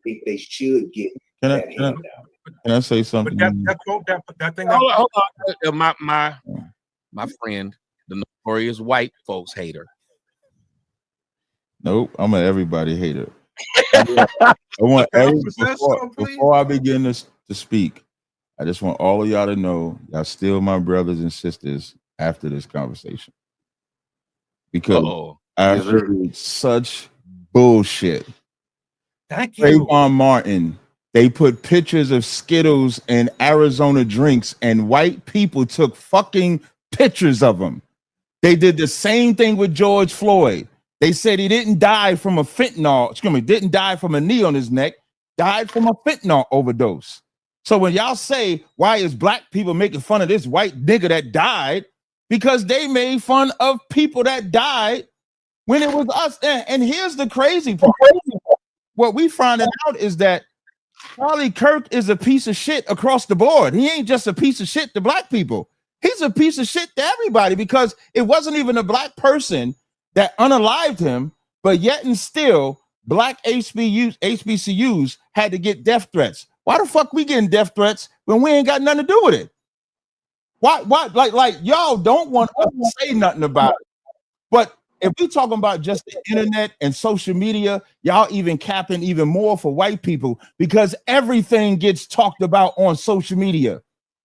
think they should get that handout. Can I say something? But that thing. Hold on. My friend, the notorious white folks hater. Nope, I'm an everybody hater. I want before I begin to speak, I just want all of y'all to know y'all still my brothers and sisters after this conversation. Because I heard such bullshit. Thank you. Trayvon Martin, they put pictures of Skittles and Arizona drinks, and white people took fucking pictures of them. They did the same thing with George Floyd. They said he didn't die from a fentanyl, didn't die from a knee on his neck, died from a fentanyl overdose. So when y'all say, why is black people making fun of this white nigga that died? Because they made fun of people that died when it was us. And here's the crazy part. What we finding out is that Charlie Kirk is a piece of shit across the board. He ain't just a piece of shit to black people. He's a piece of shit to everybody, because it wasn't even a black person that unalived him, but yet and still black HBCUs had to get death threats. Why the fuck we getting death threats when we ain't got nothing to do with it? Why like y'all don't want us to say nothing about it. But if we talking about just the internet and social media, y'all even capping even more for white people, because everything gets talked about on social media.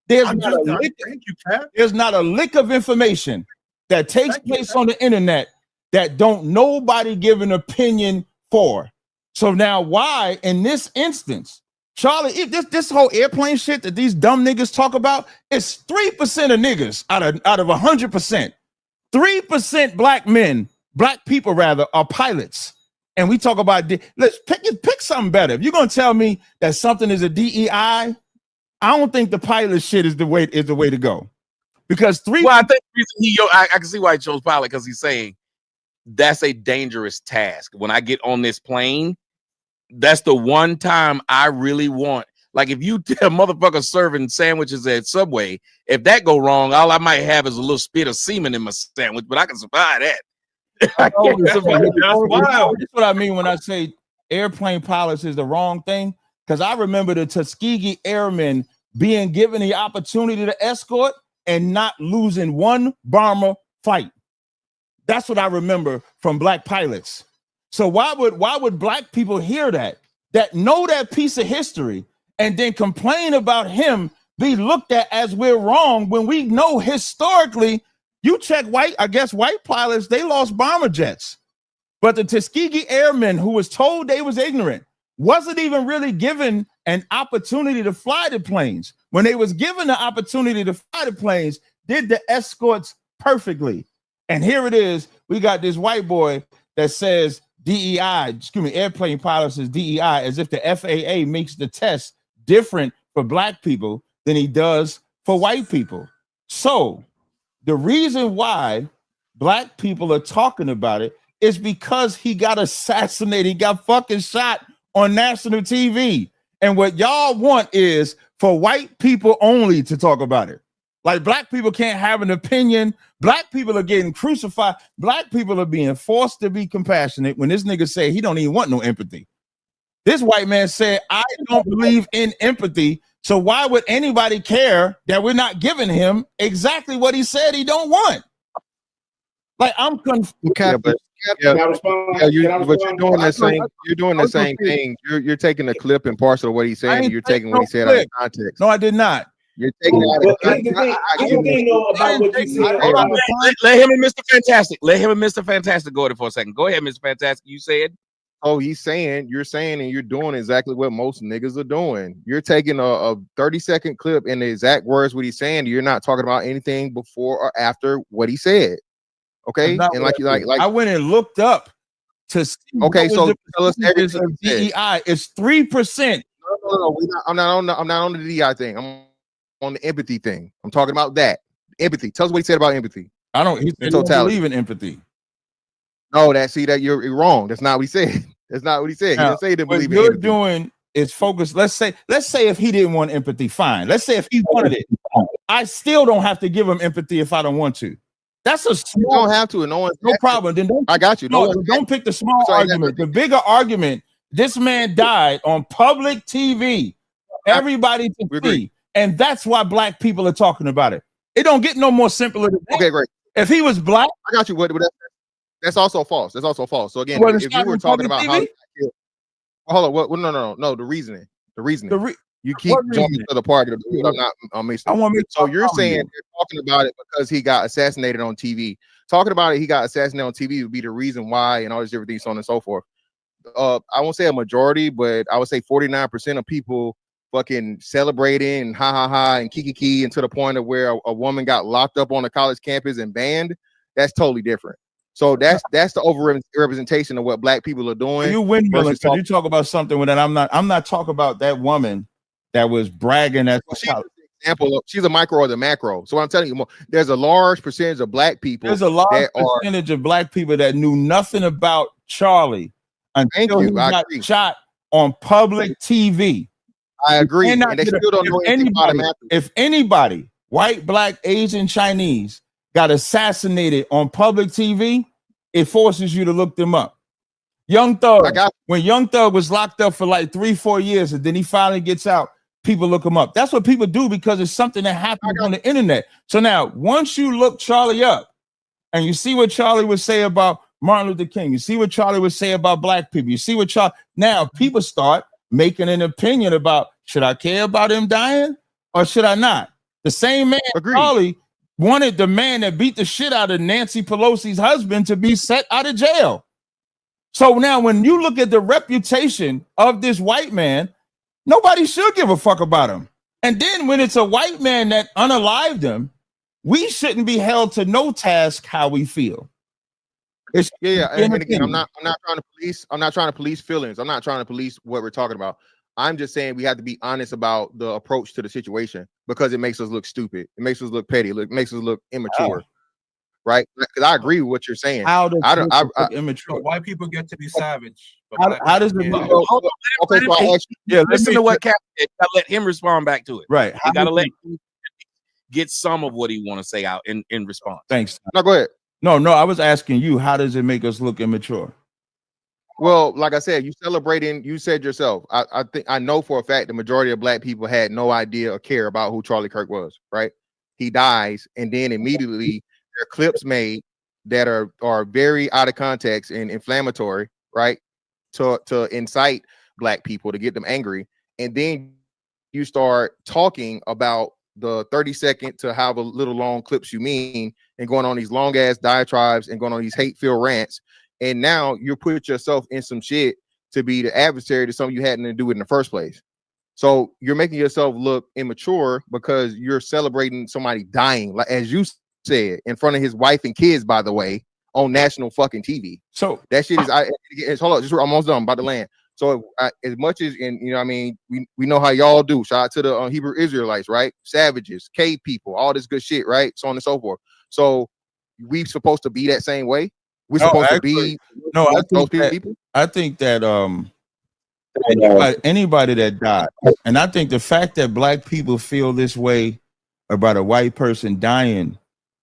There's not a lick of information that takes place on the internet that don't nobody give an opinion for. So now why in this instance, Charlie, if this whole airplane shit that these dumb niggas talk about, it's 3% of niggas out of 100%. 3% black people rather, are pilots. And we talk about, let's pick something better. If you're gonna tell me that something is a DEI, I don't think the pilot shit is the way to go. Because I think I can see why he chose pilot, because he's saying that's a dangerous task. When I get on this plane, that's the one time I really want. Like if you tell motherfucker serving sandwiches at Subway, if that go wrong, all I might have is a little spit of semen in my sandwich, but I can survive that. That's what I mean when I say airplane pilots is the wrong thing. Because I remember the Tuskegee Airmen being given the opportunity to escort and not losing one bomber fight. That's what I remember from black pilots. So why would black people hear that know that piece of history and then complain about him be looked at as we're wrong, when we know historically, you check white pilots, they lost bomber jets. But the Tuskegee Airmen, who was told they was ignorant, wasn't even really given an opportunity to fly the planes. When they was given the opportunity to fly the planes, did the escorts perfectly. And here it is, we got this white boy that says airplane pilots is DEI, as if the FAA makes the test different for black people than he does for white people. So the reason why black people are talking about it is because he got assassinated, he got fucking shot on national TV. And what y'all want is for white people only to talk about it. Like black people can't have an opinion. Black people are getting crucified. Black people are being forced to be compassionate when this nigga say he don't even want no empathy. This white man said, I don't believe in empathy. So why would anybody care that we're not giving him exactly what he said he don't want? Like I'm confused. But you're doing the same thing. You're taking a clip and parcel of what he's saying, and you're taking what he said out of context. No, I did not. You're taking it out of context. Let him and Mr. Fantastic. Let him and Mr. Fantastic go there for a second. Go ahead, Mr. Fantastic. You said. Oh, you're saying, and you're doing exactly what most niggas are doing. You're taking a 30-second clip and the exact words what he's saying. You're not talking about anything before or after what he said. Okay, and like I went and looked up to see. Okay, so tell us everything. DEI is 3%. No. I'm not on the DEI thing. I'm on the empathy thing. I'm talking about that empathy. Tell us what he said about empathy. I don't. He don't believe in empathy. No, that you're wrong. That's not what he said. That's not what he said. He didn't say he didn't believe in empathy. What you're doing is focus. Let's say if he didn't want empathy, fine. Let's say if he wanted it, I still don't have to give him empathy if I don't want to. That's a small. You don't have to. No problem. Then I got you. Don't pick the small argument. The bigger argument This man died on public TV. Everybody can see. And that's why black people are talking about it. It don't get no more simpler than that. Okay, great. If he was black, I got you. That's also false. That's also false. So again, if you were talking about how, hold on, no, the reasoning. You keep jumping to the part of the I'm not. So you're saying they're talking about it because he got assassinated on TV. Talking about it, he got assassinated on TV would be the reason why, and all these different things, so on and so forth. I won't say a majority, but I would say 49% of people fucking celebrating and ha and kiki and to the point of where a woman got locked up on a college campus and banned. That's totally different. So that's the over representation of what black people are doing. You windmilling because you talk about something when I'm not talking about that woman that was bragging at example. She's a micro or the macro. So I'm telling you, there's a large percentage of black people. There's a large percentage of black people that knew nothing about Charlie until he got shot on public TV. I agree. And they still don't know anything about him. If anybody, white, black, Asian, Chinese, got assassinated on public TV, it forces you to look them up. Young Thug, when Young Thug was locked up for like 3-4 years and then he finally gets out, people look him up. That's what people do because it's something that happens on the internet. So now, once you look Charlie up and you see what Charlie would say about Martin Luther King, you see what Charlie would say about black people, you see what now people start making an opinion about, should I care about him dying or should I not? The same man, Charlie, wanted the man that beat the shit out of Nancy Pelosi's husband to be set out of jail. So now when you look at the reputation of this white man, nobody should give a fuck about him. And then when it's a white man that unalived him, we shouldn't be held to no task how we feel. And again, I'm not trying to police feelings. I'm not trying to police what we're talking about. I'm just saying we have to be honest about the approach to the situation because it makes us look stupid. It makes us look petty. It makes us look immature. Right? Because I agree with what you're saying. How does it look immature? White people get to be savage. How does it look? Listen to what Cap said. Gotta let him respond back to it. Right. You gotta let him get some of what he want to say out in response. Thanks. No, go ahead. No, I was asking you, how does it make us look immature? Well, like I said, you said yourself, I know for a fact the majority of black people had no idea or care about who Charlie Kirk was, right? He dies, and then immediately there are clips made that are very out of context and inflammatory, right? To incite black people, to get them angry. And then you start talking about the 30-second to however little long clips you mean and going on these long ass diatribes and going on these hate-filled rants. And now you put yourself in some shit to be the adversary to something you hadn't to do with in the first place. So you're making yourself look immature because you're celebrating somebody dying, like as you said, in front of his wife and kids, by the way, on national fucking TV. So that shit is hold on, just almost done, about to land. So as much as, and you know, I mean, we know how y'all do. Shout out to the Hebrew Israelites, right? Savages, cave people, all this good shit, right? So on and so forth. So we supposed to be that same way. We're supposed to be. No, I think that anybody that died, and I think the fact that black people feel this way about a white person dying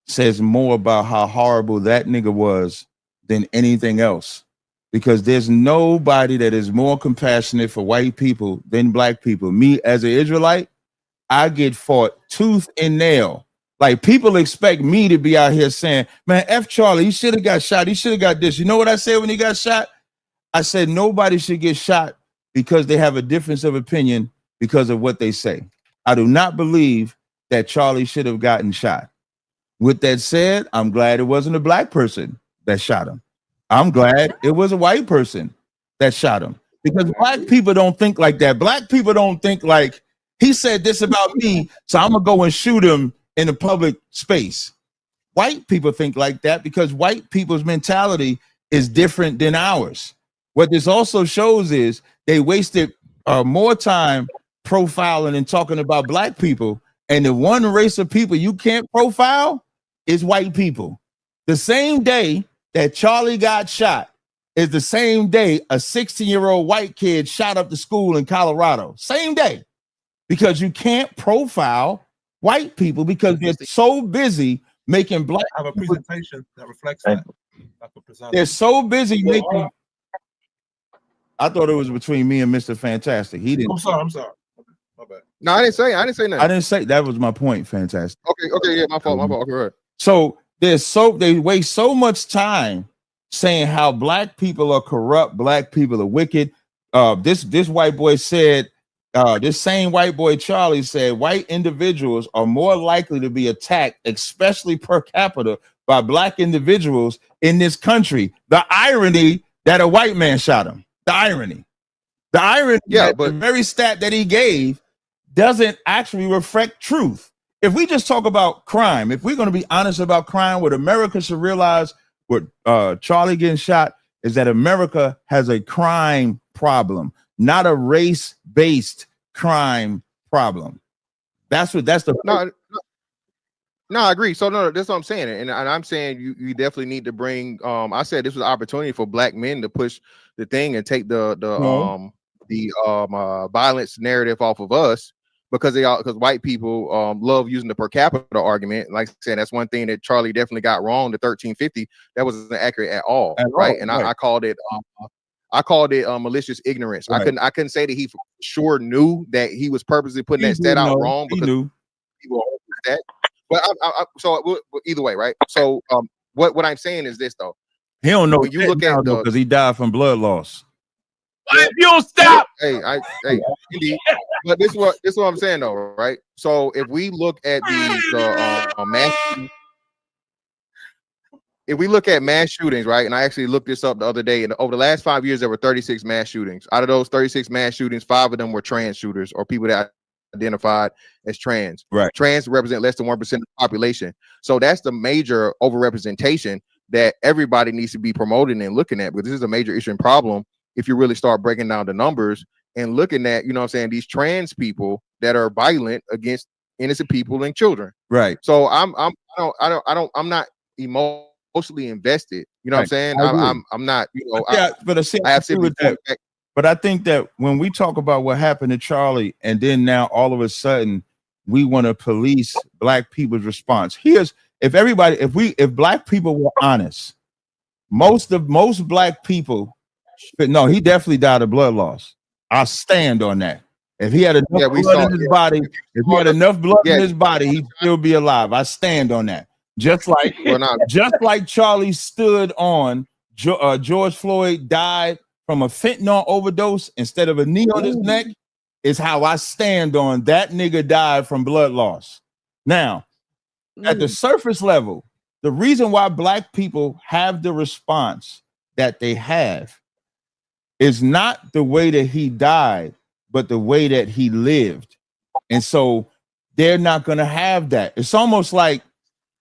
says more about how horrible that nigga was than anything else. Because there's nobody that is more compassionate for white people than black people. Me as an Israelite, I get fought tooth and nail. Like people expect me to be out here saying, man, F Charlie, he should have got shot. He should have got this. You know what I said when he got shot? I said, nobody should get shot because they have a difference of opinion because of what they say. I do not believe that Charlie should have gotten shot. With that said, I'm glad it wasn't a black person that shot him. I'm glad it was a white person that shot him because black people don't think like that. Black people don't think like he said this about me, so I'm gonna go and shoot him in a public space. White people think like that because white people's mentality is different than ours. What this also shows is they wasted more time profiling and talking about black people, and the one race of people you can't profile is white people. The same day that Charlie got shot is the same day a 16-year-old white kid shot up the school in Colorado. Same day. Because you can't profile white people because they're so busy making black. I have a presentation that reflects that. They're so busy making. I thought it was between me and Mr. Fantastic. He didn't. I'm sorry. My bad. No, I didn't say nothing. I didn't say that was my point. Fantastic. Okay, yeah, my fault. Okay, right. So they waste so much time saying how black people are corrupt, black people are wicked. This white boy said, this same white boy Charlie said, white individuals are more likely to be attacked, especially per capita, by black individuals in this country. The irony that a white man shot him. The irony. Yeah, but the very stat that he gave doesn't actually reflect truth. If we just talk about crime, if we're going to be honest about crime, what America should realize, what Charlie getting shot, is that America has a crime problem, not a race-based crime problem. That's the no, I agree. So no, that's what I'm saying, and I'm saying you definitely need to bring. I said this was an opportunity for black men to push the thing and take the violence narrative off of us, because white people love using the per capita argument. Like I said, that's one thing that Charlie definitely got wrong. The 1350, that wasn't accurate at all, right? And I called it malicious ignorance. Right. I couldn't say that he for sure knew that he was purposely putting that stat out wrong, because people that. But so either way, right? So what I'm saying is this though. He don't know. When you look at because he died from blood loss. If you don't stop. Hey, indeed. But this is what I'm saying though, right? So if we look at the mass, if we look at mass shootings, right? And I actually looked this up the other day, and over the last 5 years, there were 36 mass shootings. Out of those 36 mass shootings, 5 of them were trans shooters, or people that identified as trans. Right. Trans represent less than 1% of the population. So that's the major overrepresentation that everybody needs to be promoting and looking at, because this is a major issue and problem if you really start breaking down the numbers and looking at, you know what I'm saying, these trans people that are violent against innocent people and children. Right. So I'm not emotionally invested. You know what I'm saying? I'm not, you know, I have sympathy with that. But I think that when we talk about what happened to Charlie, and then now all of a sudden we want to police black people's response. If black people were honest, most black people, no, he definitely died of blood loss. I'll stand on that. If he had enough blood in his body, in his body, he'd still be alive. I stand on that. Just like Charlie stood on George Floyd died from a fentanyl overdose instead of a knee on his neck, is how I stand on that nigga died from blood loss. Now, at the surface level, the reason why black people have the response that they have is not the way that he died, but the way that he lived. And so they're not going to have that. It's almost like,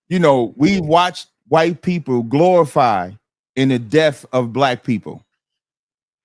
you know, we watched white people glorify in the death of black people.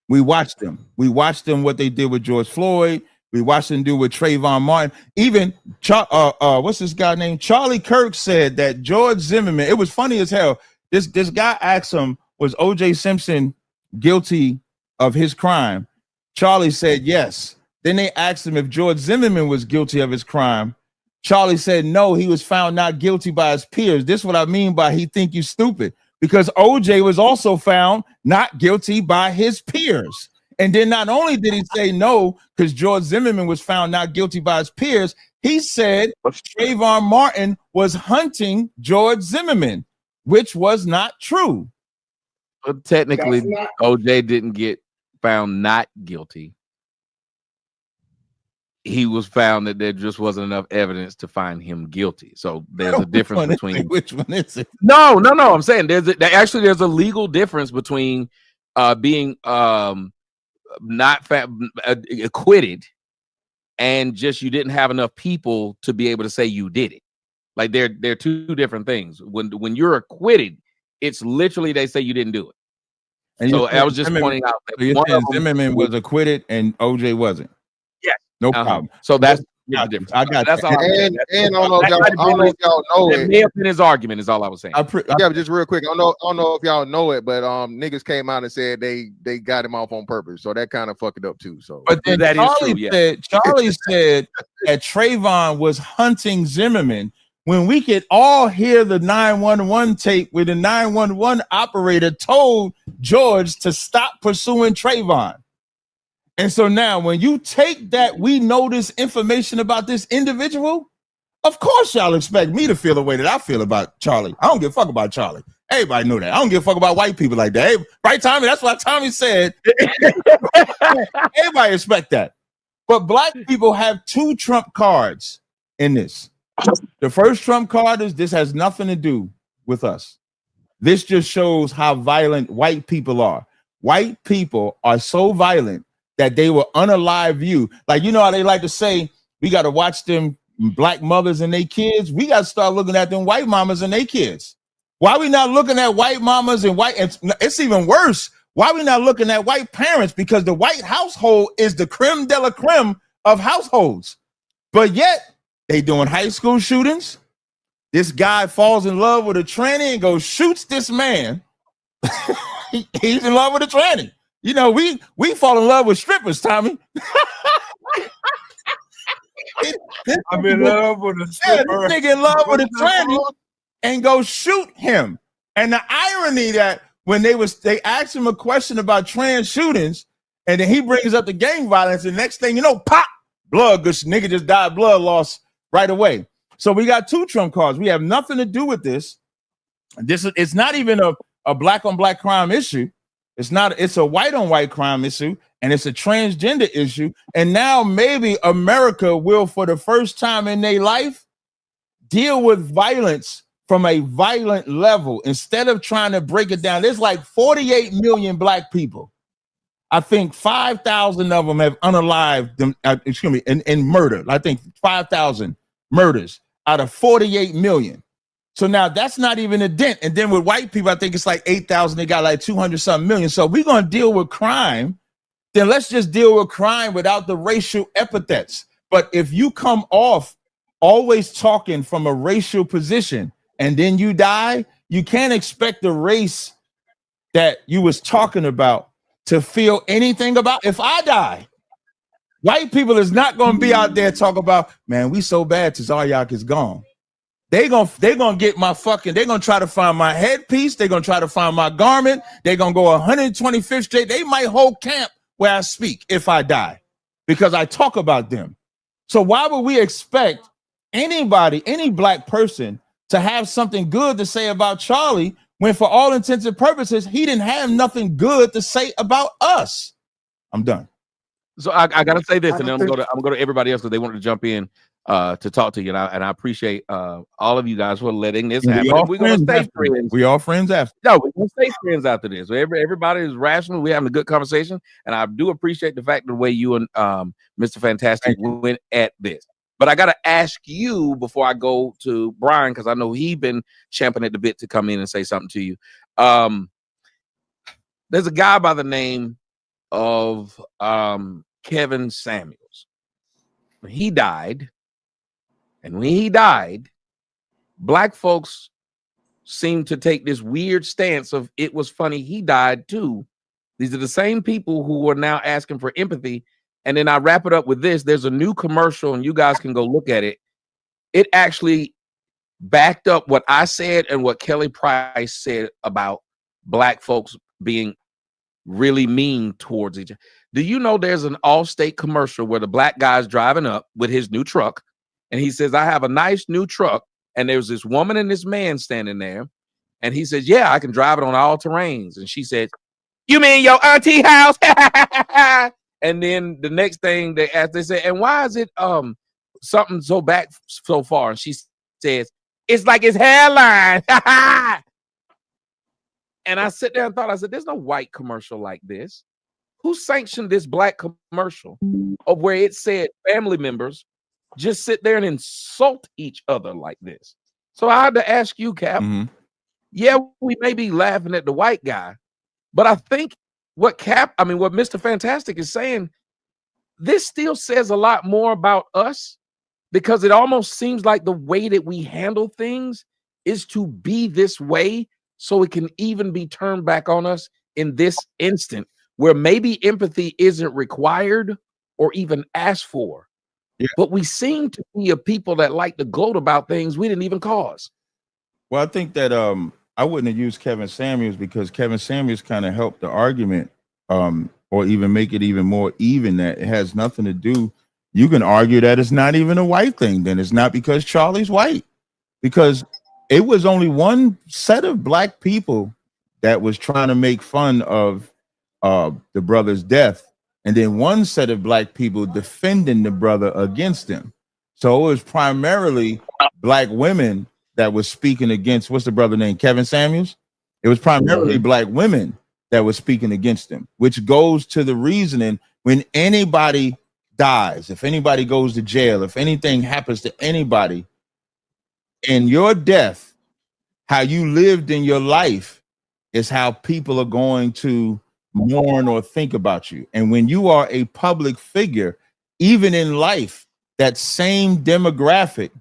We watched them. What they did with George Floyd. We watched them do with Trayvon Martin. Even what's this guy named? Charlie Kirk said that George Zimmerman. It was funny as hell. This guy asked him, was O.J. Simpson guilty of his crime? Charlie said yes. Then they asked him if George Zimmerman was guilty of his crime. Charlie said no, he was found not guilty by his peers. This is what I mean by he think you stupid. Because OJ was also found not guilty by his peers. And then not only did he say no, because George Zimmerman was found not guilty by his peers, he said Trayvon Martin was hunting George Zimmerman, which was not true. But technically, OJ didn't get found not guilty. He was found that there just wasn't enough evidence to find him guilty. So there's a difference between which one is it? No. I'm saying there's a legal difference between being not acquitted and just you didn't have enough people to be able to say you did it. Like they're two different things. When you're acquitted, it's literally they say you didn't do it. And so I was just pointing out that Zimmerman was acquitted and OJ wasn't. No problem. So that's the difference. I got that's that. all. And I don't know if y'all know it. That may have been his argument. Is all I was saying. Yeah, just real quick. I don't know if y'all know it, but niggas came out and said they got him off on purpose. So that kind of fucked it up too. So, but then Charlie said that Trayvon was hunting Zimmerman. When we could all hear the 911 tape where the 911 operator told George to stop pursuing Trayvon. And so now when you take that, we know this information about this individual, of course y'all expect me to feel the way that I feel about Charlie. I don't give a fuck about Charlie. Everybody know that. I don't give a fuck about white people like that. Hey, right, Tommy? That's why Tommy said everybody expect that. But black people have two trump cards in this. The first trump card is this has nothing to do with us. This just shows how violent white people are. White people are so violent that they will unalive you. Like, you know how they like to say, we got to watch them black mothers and their kids. We got to start looking at them white mamas and their kids. Why are we not looking at white mamas and white? It's even worse. Why are we not looking at white parents? Because the white household is the creme de la creme of households. But yet they doing high school shootings. This guy falls in love with a tranny and goes shoots this man. He's in love with a tranny. You know, we fall in love with strippers, Tommy. I'm in love with a stripper. Yeah, this nigga in love with a tranny and go shoot him. And the irony that when they asked him a question about trans shootings, and then he brings up the gang violence, and next thing you know, pop, blood, this nigga just died, blood loss right away. So we got two trump cards. We have nothing to do with this. It's not even a black on black crime issue. It's a white on white crime issue, and it's a transgender issue. And now maybe America will, for the first time in their life, deal with violence from a violent level instead of trying to break it down. There's like 48 million black people. I think 5,000 of them have unalived them, in murder. I think 5,000 murders out of 48 million. So now that's not even a dent. And then with white people, I think it's like 8,000. They got like 200 something million. So we're going to deal with crime. Then let's just deal with crime without the racial epithets. But if you come off always talking from a racial position and then you die, you can't expect the race that you was talking about to feel anything about. If I die, white people is not going to be out there talking about, man, we so bad Tazaryach is gone. They're gonna get my fucking, they're gonna try to find my headpiece, they're gonna try to find my garment, they're gonna go 125th Street. They might hold camp where I speak if I die, because I talk about them. So why would we expect anybody, any black person, to have something good to say about Charlie when for all intents and purposes he didn't have nothing good to say about us? I'm done. So I gotta say this, and then I'm gonna go to everybody else because they wanted to jump in to talk to you, and I appreciate all of you guys for letting this happen. We're gonna stay friends. We all friends after. No, we're gonna stay friends after this. So everybody is rational. We're having a good conversation, and I do appreciate the fact the way you and Mr. Fantastic went at this. But I gotta ask you before I go to Brian, because I know he's been champing at the bit to come in and say something to you. There's a guy by the name of Kevin Samuels. When he died, black folks seem to take this weird stance of it was funny he died too. These are the same people who are now asking for empathy. And then I wrap it up with this. There's a new commercial, and you guys can go look at it. It actually backed up what I said and what Kelly Price said about black folks being really mean towards each other. Do you know there's an Allstate commercial where the black guy's driving up with his new truck, and he says, I have a nice new truck, and there's this woman and this man standing there, and he says, yeah, I can drive it on all terrains. And she said, you mean your auntie house? And then the next thing they ask, they say, and why is it something so back so far? And she says, it's like his hairline. And I sit there and thought, I said, there's no white commercial like this. Who sanctioned this black commercial of where it said family members just sit there and insult each other like this? So I had to ask you, Cap. Yeah, we may be laughing at the white guy, but I think what Mr. Fantastic is saying, this still says a lot more about us, because it almost seems like the way that we handle things is to be this way so it can even be turned back on us in this instant where maybe empathy isn't required or even asked for. Yeah. But we seem to be a people that like to gloat about things we didn't even cause. Well, I think that I wouldn't have used Kevin Samuels because Kevin Samuels kind of helped the argument or even make it even more even, that it has nothing to do. You can argue that it's not even a white thing. Then it's not because Charlie's white, because it was only one set of black people that was trying to make fun of the brother's death, and then one set of black people defending the brother against him. So it was primarily black women that was speaking against, what's the brother name, Kevin Samuels? It was primarily black women that was speaking against him, which goes to the reasoning when anybody dies, if anybody goes to jail, if anything happens to anybody, in your death, how you lived in your life is how people are going to mourn or think about you. And when you are a public figure, even in life, that same demographic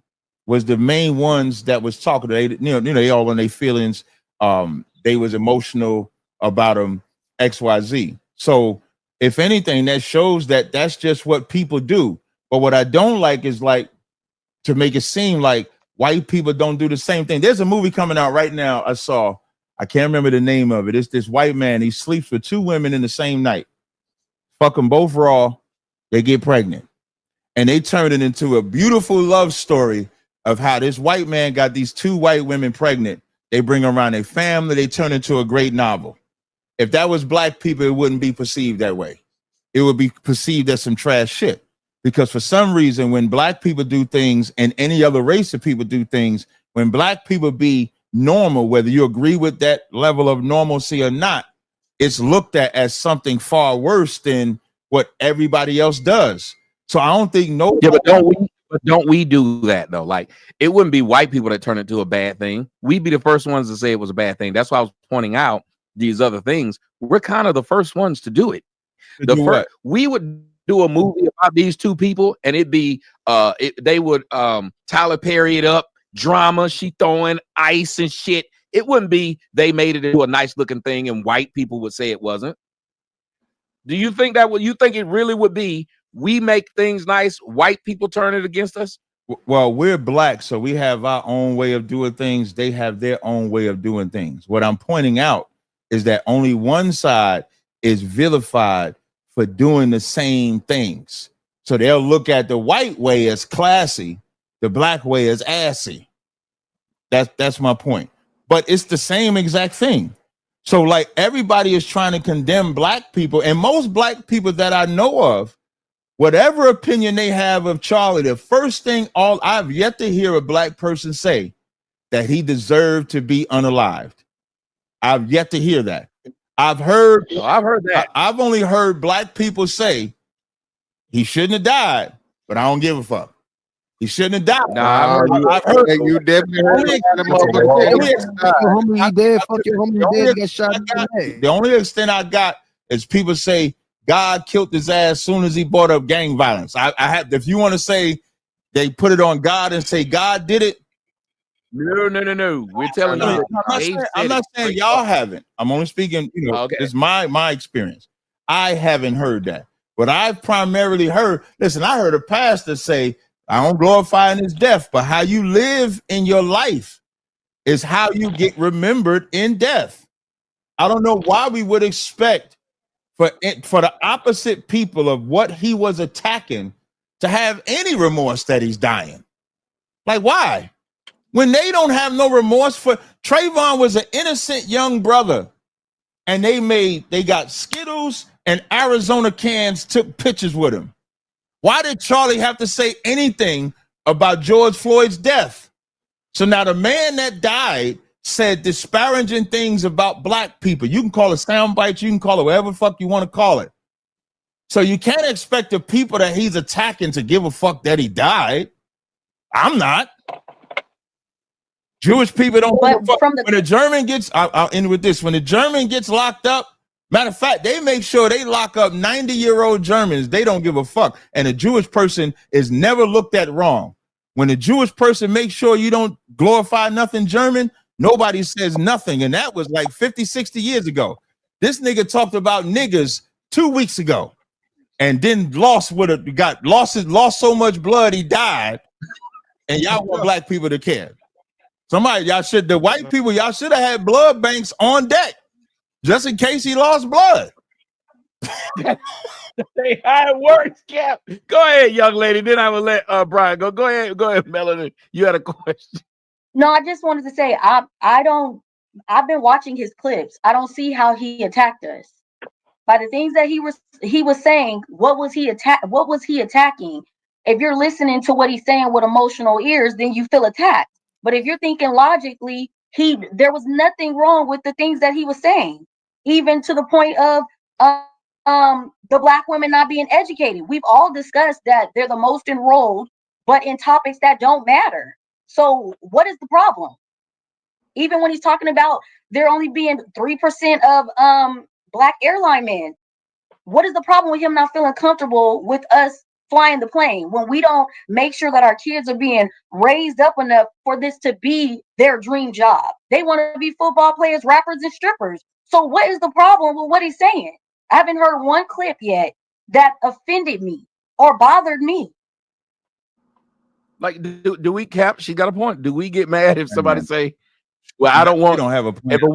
was the main ones that was talking. They all in their feelings. They was emotional about them, XYZ. So if anything, that shows that that's just what people do. But what I don't like is like to make it seem like white people don't do the same thing. There's a movie coming out right now. I can't remember the name of it. It's this white man. He sleeps with two women in the same night. Fuck them both raw. They get pregnant. And they turn it into a beautiful love story of how this white man got these two white women pregnant. They bring around their family. They turn into a great novel. If that was black people, it wouldn't be perceived that way. It would be perceived as some trash shit. Because for some reason, when black people do things and any other race of people do things, when black people be normal, whether you agree with that level of normalcy or not, it's looked at as something far worse than what everybody else does. So I don't think but don't we do that though? Like, it wouldn't be white people that turn it to a bad thing. We'd be the first ones to say it was a bad thing. That's why I was pointing out these other things. We're kind of the first ones to do it. We would do a movie about these two people, and it'd be they would Tyler Perry it up, drama, she throwing ice and shit. It wouldn't be they made it into a nice looking thing and white people would say it wasn't. Do you think that you think it really would be we make things nice, white people turn it against us? Well, we're black, so we have our own way of doing things. They have their own way of doing things. What I'm pointing out is that only one side is vilified for doing the same things. So they'll look at the white way as classy, the black way as assy. That's my point. But it's the same exact thing. So like everybody is trying to condemn black people, and most black people that I know of, whatever opinion they have of Charlie, the first thing I've yet to hear a black person say that he deserved to be unalived. I've yet to hear that. I've heard that. I've only heard black people say he shouldn't have died, but I don't give a fuck. He shouldn't have died. I've heard you definitely heard the only extent I got is people say God killed his ass as soon as he brought up gang violence. I have, if you want to say they put it on God and say God did it. No. We're telling you. I'm not saying y'all haven't. I'm only speaking, it's my experience. I haven't heard that. But I've primarily heard, I heard a pastor say, I don't glorify in his death, but how you live in your life is how you get remembered in death. I don't know why we would expect for the opposite people of what he was attacking to have any remorse that he's dying. Like, why? When they don't have no remorse for Trayvon was an innocent young brother, and they got Skittles and Arizona cans, took pictures with him. Why did Charlie have to say anything about George Floyd's death? So now the man that died said disparaging things about black people. You can call it sound bites, you can call it whatever the fuck you want to call it. So you can't expect the people that he's attacking to give a fuck that he died. I'm not. Jewish people don't give a fuck. When a German gets, I'll end with this. When a German gets locked up, matter of fact, they make sure they lock up 90-year-old Germans. They don't give a fuck. And a Jewish person is never looked at wrong. When a Jewish person makes sure you don't glorify nothing German, nobody says nothing. And that was like 50, 60 years ago. This nigga talked about niggas 2 weeks ago and then lost so much blood he died. And y'all want black people to care. The white people, y'all should have had blood banks on deck just in case he lost blood. Hey, how it works, Cap. Go ahead, young lady. Then I will let Brian go. Go ahead, Melanie. You had a question. No, I just wanted to say I've been watching his clips. I don't see how he attacked us. By the things that he was saying, what was he attacking? If you're listening to what he's saying with emotional ears, then you feel attacked. But if you're thinking logically, there was nothing wrong with the things that he was saying, even to the point of the black women not being educated. We've all discussed that they're the most enrolled, but in topics that don't matter. So what is the problem? Even when he's talking about there only being 3% of black airline men, what is the problem with him not feeling comfortable with us flying the plane when we don't make sure that our kids are being raised up enough for this to be their dream job? They want to be football players, rappers, and strippers. So what is the problem with what he's saying? I haven't heard one clip yet that offended me or bothered me. Like, do we, Cap? She got a point. Do we get mad if somebody say, "Well, I don't want"? You don't have a point. If a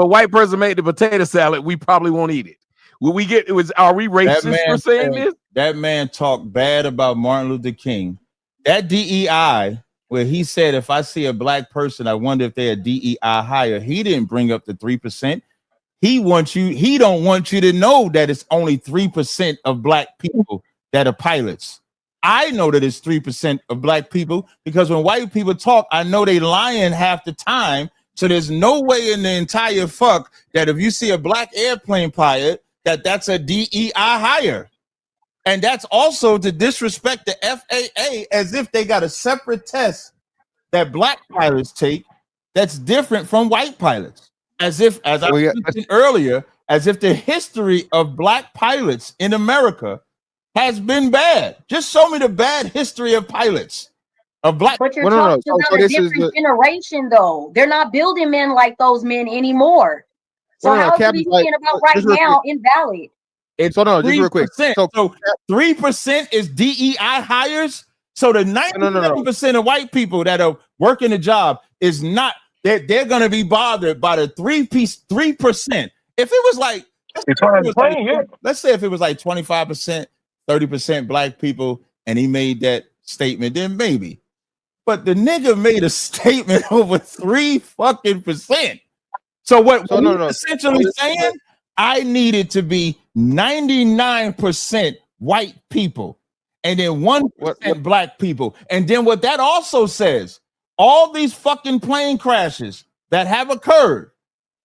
white person made the potato salad, we probably won't eat it. Will we get? Are we racist for saying this? That man talked bad about Martin Luther King. That DEI, where he said, "If I see a black person, I wonder if they're a DEI higher." He didn't bring up the 3%. He don't want you to know that it's only 3% of black people that are pilots. I know that it's 3% of black people because when white people talk, I know they lying half the time. So there's no way in the entire fuck that if you see a black airplane pilot, that's a DEI higher. And that's also to disrespect the FAA as if they got a separate test that black pilots take that's different from white pilots. As if, as I mentioned earlier, as if the history of black pilots in America has been bad. Just show me the bad history of pilots. Of black. But you're talking about a different generation, though. They're not building men like those men anymore. So how is what he's saying about right now invalid? It's just real quick. So 3% is DEI hires. So the 97% of white people that are working a job is not. They're going to be bothered by the 3%. If it was like, let's say if it was like 25%, 30% black people, and he made that statement, then maybe. But the nigga made a statement over 3%. So what essentially saying, I needed to be 99% white people, and then 1% black people. And then what that also says, all these fucking plane crashes that have occurred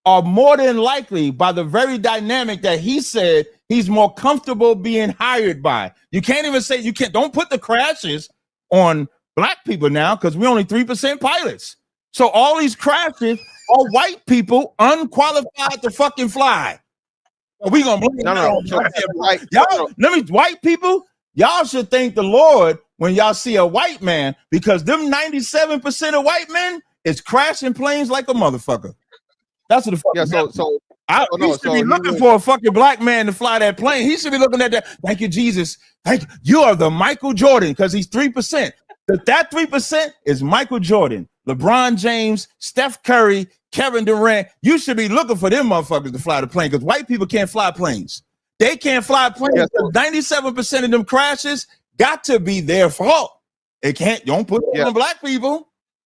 are more than likely by the very dynamic that he said he's more comfortable being hired by. You can't even say don't put the crashes on black people now because we're only 3% pilots. So all these crashes are white people unqualified to fucking fly. Are we gonna white people? Y'all should thank the Lord when y'all see a white man because them 97% of white men is crashing planes like a motherfucker. That's what the fuck. Yeah, he should be looking for a fucking black man to fly that plane. He should be looking at that. Thank you, Jesus. Thank you. You are the Michael Jordan because he's 3%. That 3% is Michael Jordan, LeBron James, Steph Curry, Kevin Durant. You should be looking for them motherfuckers to fly the plane because white people can't fly planes. They can't fly planes. Yeah, 97% of them crashes got to be their fault. They can't. Don't put it on black people.